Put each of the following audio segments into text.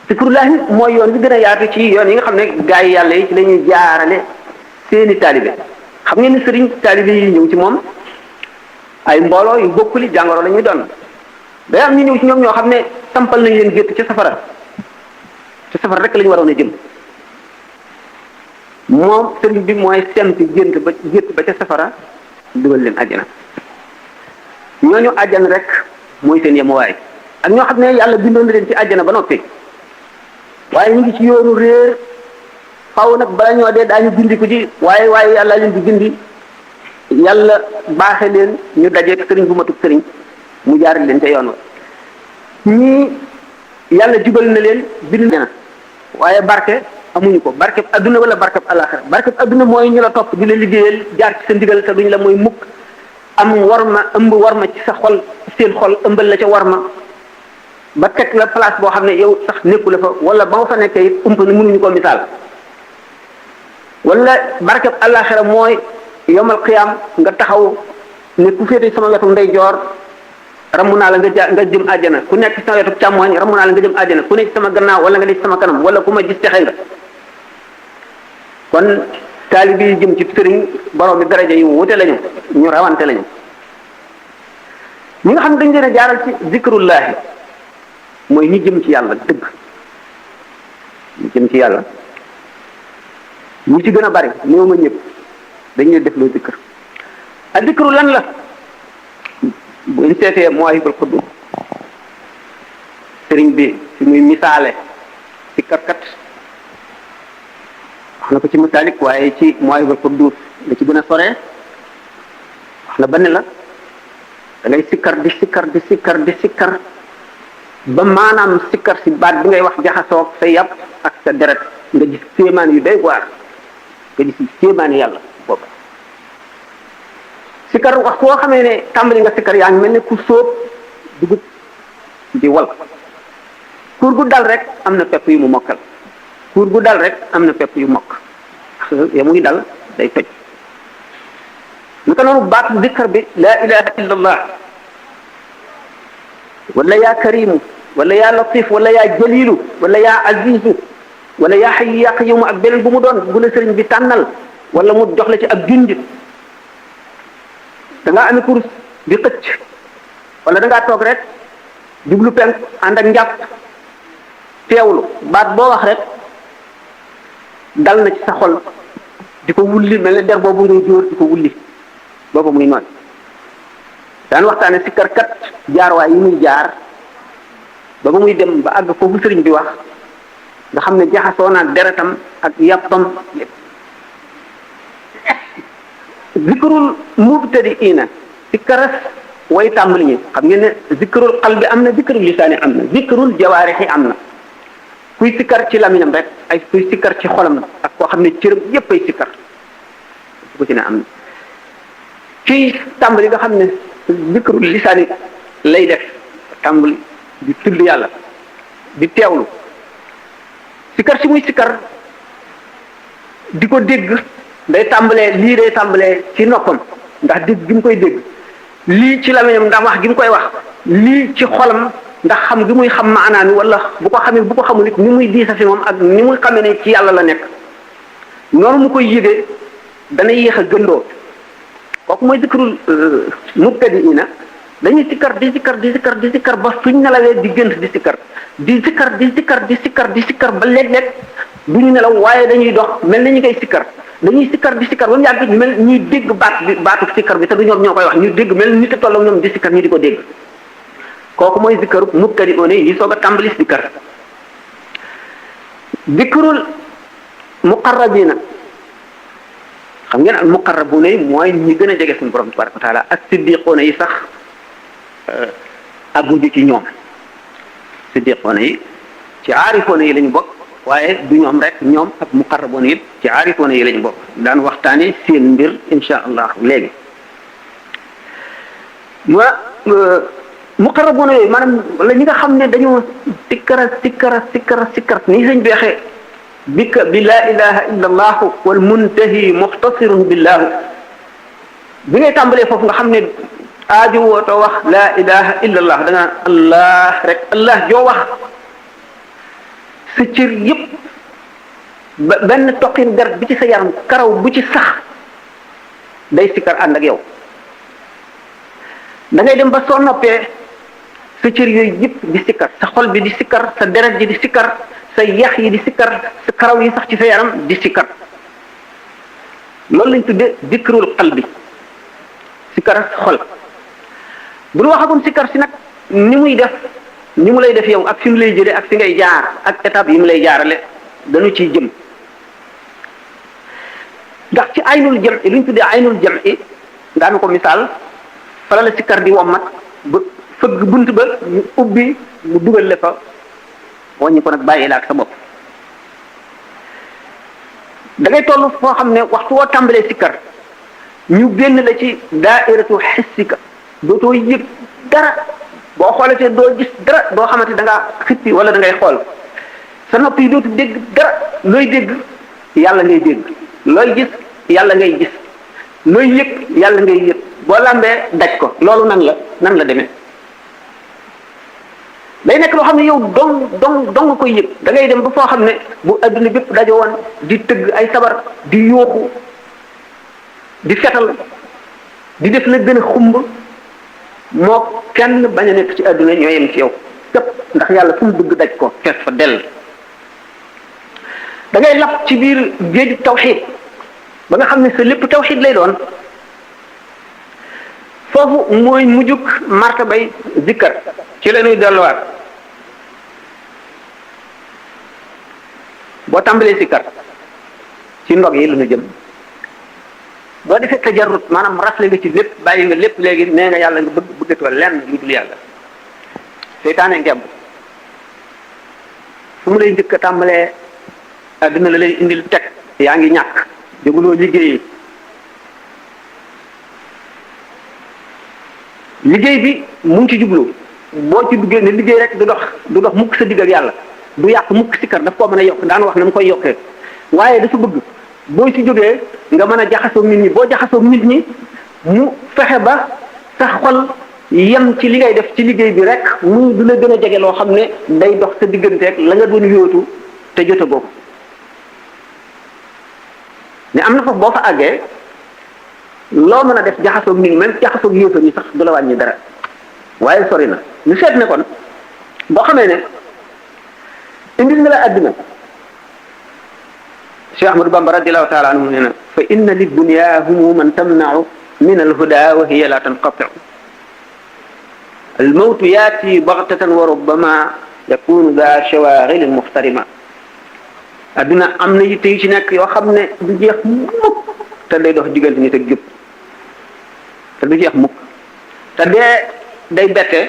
zikrullahi mooy yoon bi gën a yaatu ci yoon yi nga xam ne gaa yi yàlla yi ci la ñuy jaarale seeni taalibe xam ngeen ni sëriñ taalibe yi ñëw ci moom ay mbooloo yu bokkuli jàngoro la ñuy doon day am ñu ñëw ci ñoom ñoo xam ne tampal nañ leen gétt ci safara rek la ñu waroon a jëm moom sëriñ bi mooy sempi gétt ba ca safara dugal leen àjjana ñooñu àjjana rek mooy seen yemuwaay ak ñoo xam ne yàlla bindoon na leen ci àjjana ba noppi waaye ñu ngi ci yoonu réer xaw nag bala ñoo dee daañu gindi ko ci waaye yàlla leen di gindi yàlla baaxe leen ñu dajeeg sëriñ bu matub sëriñ mu jaarale leen ca yoon wa ñii yàlla jubal na leen bind na waaye barke amuñu ko barkeb adduna wala barkeb alaxira barkeb adduna mooy ñu la topp di la liggéeyal jaar ci sa ndigal te duñ la mooy mukk am warma ëmb warma ci sa xol seen xol ëmbal la ca warma ba teg la place boo xam ne yow sax nekku la fa wala ba nga fa nekkee it ump ni mënuñu ko misaal wala barkeb alaxira mooy yomal xiyaam nga taxaw ne ku féete sama wetu ndeyjoor ramu naa la nga jëm àjjana ku nekk sama wetu càmmooñ ramu naa la nga jëm àjjana ku nekk sama gannaaw wala nga nekk sama kanam wala ku ma gis texe nga kon taalibe yi jëm ci sëriñ borom bi daraja yu wute lañu ñu rawante lañu ñi nga xam ne dañ leen a jaaral ci zikrullahi mooy ñi jëm ci yàlla dëgg ñi jëm ci yàlla ñi ci gën a bari néew ma ñëpp dañuy def loo zikr a zikru lan la buñ seetee Mawahibul Quddus sëriñ bi fi muy misaale ci karkat wax na ko ci Masaalik waaye ci Mawahibul Quddus la ci gën a soree wax na ba ne la da ngay sikkar di sikkar ba maanaam sikkar si baat bi ngay wax jaxasoog sa yàpp ak sa deret nga gis kéemaan yu doy waar nga gis kéemaani yàlla boobu sikkar wax koo xamee ne tàmbali nga sikkar yaa ngi mel ne ku sóob dugub di wal kuur gu dal rek am na pepp yu mu mokkal kuur gu dal rek am na pepp yu mokk ya muy dal day toj naka noonu baatu dikkar bi laa ilaha illa allah wala yaa karimu wala yaa latif wala yaa jalilu wala yaa azizu wala yaa hayyu yaa qayyumu ak beneen bu mu doon bu la sëriñ bi tànnal wala mu jox la ci ak junj da ngaa amee kurus di xëcc wala da ngaa toog rek jublu penk ànd ak njàpp teewlu baat boo wax rek dal na ci sa xol di ko wulli mel ne der boobu ngay jóor di ko wulli boobu muy noonu daan waxtaane sikkarkat jaarwaay yi muy jaar ba muy dem ba àgg foofu sëriñ bi wax nga xam ne jaxasoo naa deretam ak yàppam lépp zikrul mubtadiina sikkaras way tàmbali ñi xam ngeen ne zikrul qalbi am na zikrul lisaani am na zikrul jawaarixi am na kuy sikkar ci lamiñam rek ay kuy sikkar ci xolam ak koo xam ne cëram yépp ay sikkar bu ci ne am na ci tàmbali nga xam ne zikrul lisaani lay def tàmbali di tudd yàlla di teewlu sikkar si muy sikkar di ko dégg day tàmbalee ci noppam ndax dégg gi mu koy dégg lii ci lamiñam ndax wax gi mu koy wax lii ci xolam ndax xam gi muy xam maanaa mi wala bu ko xamee bu ko xamul it ni muy diisa fi moom ak ni muy xamee ne ci yàlla la nekk noonu mu koy yëgee dana yéex a gëndoo kooku mooy zikrul mubtadiina dañuy sikkar di sikkar ba suñ nelawee di gënt di sikkar ba léeg-léeg du ñu nelaw waaye dañuy dox mel na ñu koy sikkar dañuy sikkar di sikkar ba mu yàgg mel ñuy dégg baatu sikkar bi te du ñoom ñoo koy wax ñu dégg mel nit a toll ak ñoom di sikkar ñu di ko dégg kooku mooy zikkaru mubtadi'una yi soog a tàmbali sikkar zikrul muqarrabina xam ngeen al muqarrabuna yi mooy ñi gën a jege suñu borom tabaraka wa taala ak siddiqoona yi sax agguñu ci ñoom siddiqoona yi ci aarifoona yi lañu bokk waaye du ñoom rek ñoom ak muqarraboona yi ci aarifoona yi lañu bokk daan waxtaane seen mbir insha allah léegi muqarraboona yooyu maanaam wala ñi nga xam ne dañoo sikkar nii sañ beexee bika bi laa ilaha illa allahu wal muntahi muxtasirun billahu bi ngay tàmbalee foofu nga xam ne aaju wootoo wax laa ilaha illa allah da nga allah rek allah joo wax sa cër yëpp benn toqin deret bi ci sa yaram karaw bu ci sax day sikkar ànd ak yow da ngay dem ba soo noppee sa cër yooyu yëpp di sikkar sa xol bi di sikkar sa deret ji di sikkar sa yax yi di sikkar sa karaw yi sax ci sa yaram di sikkar loolu lañ tudde dikrul qalbi sikkar xol bu ñu waxagoon sikkar si nag ni muy def ni mu lay def yow ak fi mu lay jëlee ak fi ngay jaar ak étape yi mu lay jaarale dañu ciy jëm ndax ci aynul jam i lu ñu tuddee aynul jam i daanu ko misaal fala la sikkar di wommat ba fëgg bunt ba ñu ubbi mu dugal le fa wàññi ko nag bàyyi la ak sa bopp da ngay toll foo xam ne waxtu woo tàmbalee sikkar ñu génn la ci daairatu xissika dootoo yëg dara boo xoolatee doo gis dara doo xamante da ngaa xippi wala da ngay xool sa nopp yi dootu dégg dara looy dégg yàlla ngay dégg looy gis yàlla ngay gis looy yëg yàlla ngay yëg boo lambee daj ko loolu nan la demee day nekk loo xam ne yow dong koy yëg da ngay dem ba foo xam ne bu adduna bépp daje woon di tëgg ay sabar di yuuxu di fetal di def la gën a xumb moo kenn bañ a nekk ci adduna ñoo yem ci yow képp ndax yàlla fu mu dugg daj ko fees fa dell da ngay lap ci biir géej tawxiid ba nga xam ne sa lépp tawxiid lay doon foofu mooy mujjug martabay zikkar ci la ñuy delluwaat boo tàmbalee sikkar ci ndog yi la ñu jëm boo defee tajarrut maanaam rafle nga ci lépp bàyyi nga lépp léegi nee nga yàlla nga bëggatoo lenn lu dul yàlla seytaane ngemb fu mu lay njëkk a tàmbalee dina la lay indil teg yaa ngi ñàkk jóguloo liggéey bi mu ngi ci jublu boo ci duggee ne liggéey rek du dox mukk sa digg ak yàlla du yàq mukk sikkar daf koo mën a yokk daan wax na mu koy yokkee waaye dafa bëgg boo ci jógee nga mën a jaxasoo nit ñi boo jaxasoo nit ñi mu fexe ba sa xol yem ci li ngay def ci liggéey bi rek mu du la gën a jege loo xam ne day dox sa digganteeg la nga doon yóotu te jotagoo ko ne am na foofu boo fa àggee loo mën a def jaxasoog nit ñi même jaxasoog yóotu ñi sax du la wàññi dara waaye sori na ñu seet ne kon boo xamee ne indil na la àdduna Cheikh Ahmadou Bamba radiallahu taala anhu nee na fa inna li dunya humuman tamnau min alhuda wa hiya la tanqatiu almawtu yaati baghtatan wa rubbama yakunu da shawaghil muxtarima àdduna am na yitte yu ci nekk yoo xam ne du jeex mukk te day dox diggante nit ak jub te du jeex mukk te day bette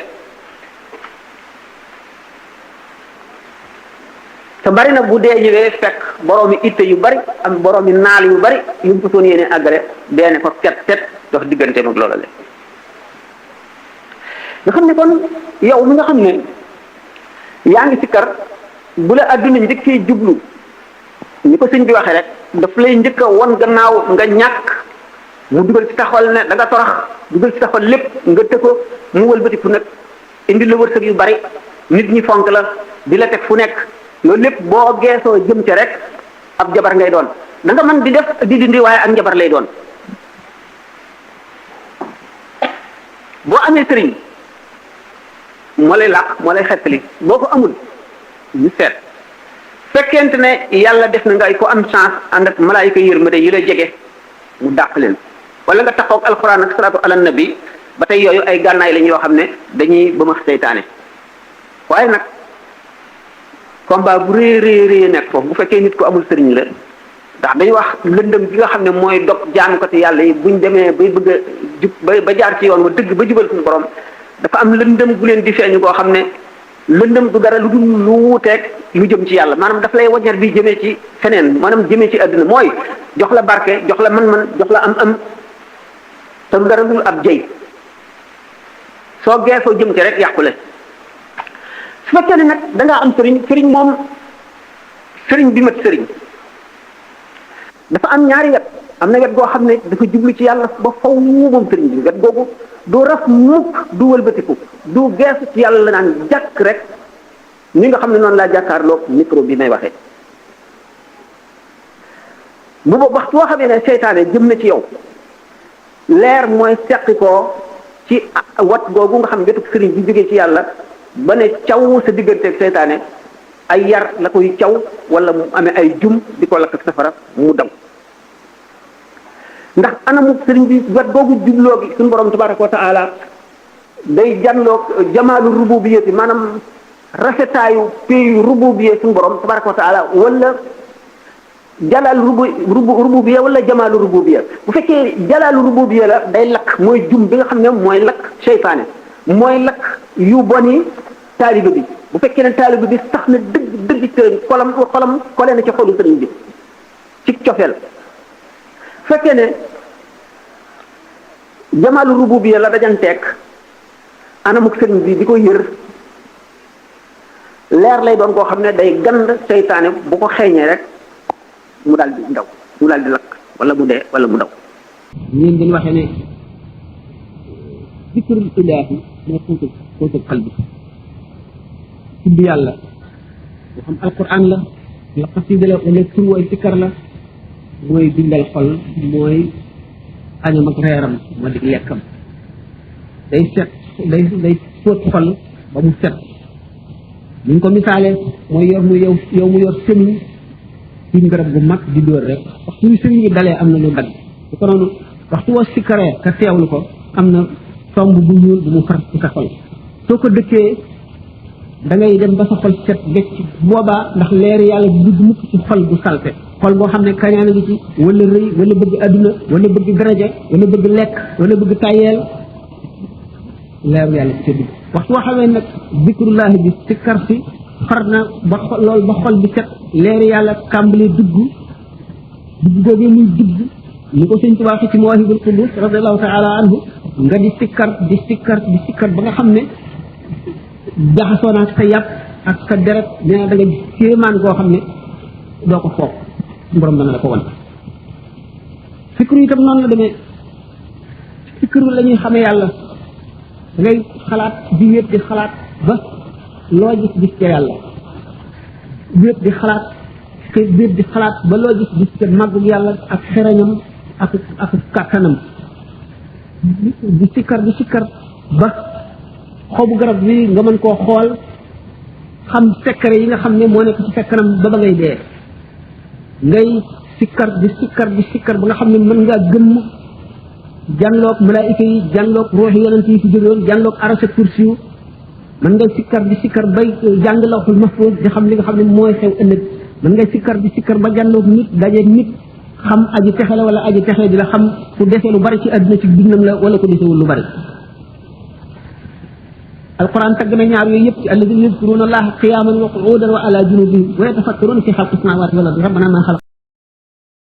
te bari na bu dee ñëwee fekk boroomi itte yu bari am boroomi naal yu bari yu mu ko soon yéene àggale dee ne ko ket dox digganteem ak loola le nga xam ne kon yow mi nga xam ne yaa ngi sikkar bu la adduna njëkkee jublu ni ko sëñ bi waxee rek daf lay njëkk a won gannaaw nga ñàkk mu dugal ci taxawal ne da nga torax dugal ci taxawal lépp nga tëkko mu wëlbatiku nag indi la wërsëg yu bari nit ñi fonk la di la teg fu nekk loolu lépp boo geesoo jëm ca rek ab jabar ngay doon da nga mën di def di dindi waaye ak njabar lay doon boo amee sëriñ moo lay làq moo lay xettali boo ko amul ñu seet fekkente ne yàlla def na nga ko am chance ànd ak malaayika yërmande yi la jege mu dàq leen wala nga taxaw ak alxuraan ak salaatu ala nabi ba tey yooyu ay gànnaay lañ yoo xam ne dañuy ba ma seytaane waaye nag combat bu rëy nekk foofu bu fekkee nit ko amul sëriñ la ndax dañuy wax lëndëm bi nga xam ne mooy dog jaamukati yàlla yi buñ demee bay bëgg a jub ba jaar ci yoon wa dëgg ba jubal suñu borom dafa am lëndëm gu leen di feeñu koo xam ne lëndëm du dara lu dul lu wuuteeg lu jëm ci yàlla maanaam daf lay waññar bi jëmee ci feneen maanaam jëmee ci àdduna mooy jox la barke jox la man-man jox la am te du dara lu dul ab jëy soo geesoo jëm ci rek yàqule su fekkee ne nag da ngaa am sëriñ moom sëriñ bi mat sëriñ dafa am ñaari wet am na wet goo xam ne dafa jublu ci yàlla ba faw moom sëriñ bi wet googu du raf mukk du wëlbatiku du geesu ci yàlla la naan jàkk rek ni nga xam ne noonu laa jàkkaarloog micro bi may waxee bu boobu waxtu boo xamee ne seytaane jëm na ci yow leer mooy seqi koo ci wat googu nga xam ne wetu sëriñ bi jógee ci yàlla ba ne caw sa digganteeg seytaane ay yar la koy caw wala mu amee ay jum di ko lakk safara mu daw ndax anamu sëriñ bi wet googu jubloo gi suñu borom tabaraka wa taala day janloog jamaalu rububiyati maanaam rafetaayu pays rububiyé suñu borom tabaraka wa taala wala jalal rububiya wala jamaalu rububiya bu fekkee jalaalu rububiya la day lakk mooy jum bi nga xam ne mooy lakk seytaane mooy lakk yu boni taaliba bi bu fekkee ne taaliba bi sax na dëgg te xolam kole na ci xolu sëriñ bi ci cofeel fekkee ne jamaalu rububiya la dajanteeg anamuk sëriñ bi di ko yër leer lay doon koo xam ne day gand seytaane bu ko xeeñee rek mu daal di ndaw mu daal di lakk wala mu dee wala mu ndaw ñeen dañ waxee ne zikrul ilaahi moo xóotul xal bi tudd yàlla moo xam alquran la wala xasida la wala tur way sikkar la mooy dundal xol mooy añam ak reeram moo di lekkam day set day fóot xol ba mu set ni ñu ko misaale mooy yor mu yow mu yor sëmiñ ci garab gu mag di dóor rek waxtu wi sëriñ bi dalee am na lu dagg su ko noonu waxtu woo sikkaree ka teewlu ko am na tomb bu ñuul bu mu far ci sa xol soo ko dëkkee da ngay dem ba sa xol set becc boobaa ndax leeri yàlla bu dugg mukk ci xol bu salte xol boo xam ne kañaan ngi ci wala rëy wala bëgg adduna wala bëgg daraja wala bëgg lekk wala bëgg tayeel leeru yàlla ci dugg waxtu woo xamee nag zikrullahi bi sikkar si far na ba loolu ba xol bi set leeri yàlla tàmbali dugg googee muy dugg ni ko sëñ Tuubaa ci Mawaahibul Quddus radiyallahu taala anhu nga di sikkar ba nga xam ne jaxasoo naa sa yàpp ak sa deret nee na da nga kéemaan goo xam ne doo ko foog borom dana la ko wan fikru itam noonu la demee fikru la ñuy xamee yàlla da ngay xalaat di wéet di xalaat ba loo gis ca yàlla wéet di xalaat ba loo gis ca màggug yàlla ak xerañam ak kàttanam di sikkar ba xobu garab bi nga mën koo xool xam secret yi nga xam ne moo nekk ci sa kanam ba ngay dee ngay sikkar ba nga xam ne mën ngaa gëmm jànloog malaayika yi jànloog ruuxi yonent yi fi jógewoon jànloog arasa kursi yu mën ngay sikkar bay jàng lawhul mahfuus di xam li nga xam ne mooy xew ëllëg mën ngay sikkar ba jànloog nit dajeeg nit xam aji texe la wala aji texe di la xam ku desee lu bari ci àdduna ci dundam la wala ku desewul lu bari alquran tagg na ñaar yooyu yëpp ci alladina yadkuruna allaha qiyaman wa qu'udan wa ala junubihim wa yatafakkaruna fi xalqi samawati wal ardi rabbana ma xalaq